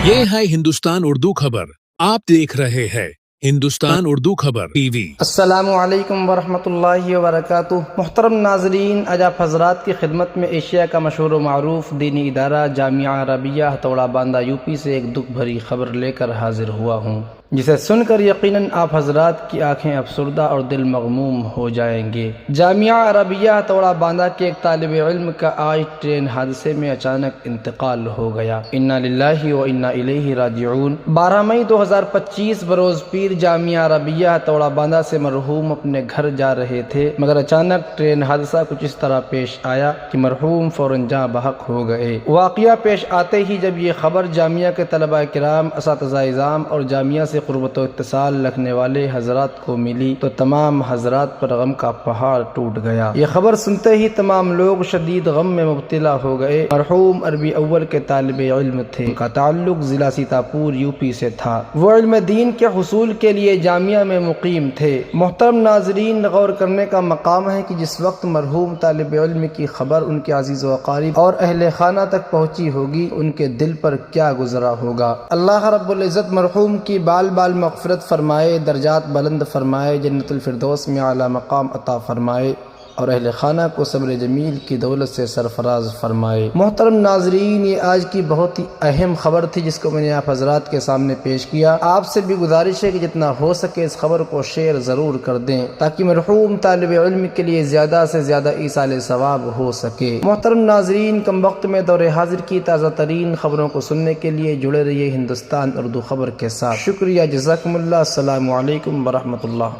یہ ہے ہندوستان اردو خبر. آپ دیکھ رہے ہیں ہندوستان اردو خبر ٹی وی. السلام علیکم ورحمۃ اللہ وبرکاتہ. محترم ناظرین، آج آپ حضرات کی خدمت میں ایشیا کا مشہور و معروف دینی ادارہ جامعہ عربیہ ہتھوڑا باندہ یوپی سے ایک دکھ بھری خبر لے کر حاضر ہوا ہوں، جسے سن کر یقیناً آپ حضرات کی آنکھیں افسردہ اور دل مغموم ہو جائیں گے. جامعہ عربیہ ہتھوڑا باندہ کے ایک طالب علم کا آج ٹرین حادثے میں اچانک انتقال ہو گیا. انا للہ و انا الیہ راجعون. 12 مئی 2025 بروز پیر جامعہ عربیہ ہتھوڑا باندہ سے مرحوم اپنے گھر جا رہے تھے، مگر اچانک ٹرین حادثہ کچھ اس طرح پیش آیا کہ مرحوم فوراً جاں بحق ہو گئے. واقعہ پیش آتے ہی جب یہ خبر جامعہ کے طلباء کرام، اساتذہ اعظام اور جامعہ سے قربت و اتصال رکھنے والے حضرات کو ملی تو تمام حضرات پر غم کا پہاڑ ٹوٹ گیا. یہ خبر سنتے ہی تمام لوگ شدید غم میں مبتلا ہو گئے. مرحوم عربی اول کے طالب علم تھے، ان کا تعلق ضلع سیتاپور یوپی سے تھا. وہ علم دین کے حصول کے لیے جامعہ میں مقیم تھے. محترم ناظرین، غور کرنے کا مقام ہے کہ جس وقت مرحوم طالب علم کی خبر ان کے عزیز و اقارب اور اہل خانہ تک پہنچی ہوگی، ان کے دل پر کیا گزرا ہوگا. اللہ رب العزت مرحوم کی بال بال مغفرت فرمائے، درجات بلند فرمائے، جنت الفردوس میں اعلیٰ مقام عطا فرمائے اور اہل خانہ کو صبر جمیل کی دولت سے سرفراز فرمائے. محترم ناظرین، یہ آج کی بہت ہی اہم خبر تھی جس کو میں نے آپ حضرات کے سامنے پیش کیا. آپ سے بھی گزارش ہے کہ جتنا ہو سکے اس خبر کو شیئر ضرور کر دیں تاکہ مرحوم طالب علم کے لیے زیادہ سے زیادہ ایصال ثواب ہو سکے. محترم ناظرین، کم وقت میں دور حاضر کی تازہ ترین خبروں کو سننے کے لیے جڑے رہیے ہندوستان اردو خبر کے ساتھ. شکریہ، جزاکم اللہ. السلام علیکم ورحمۃ اللہ.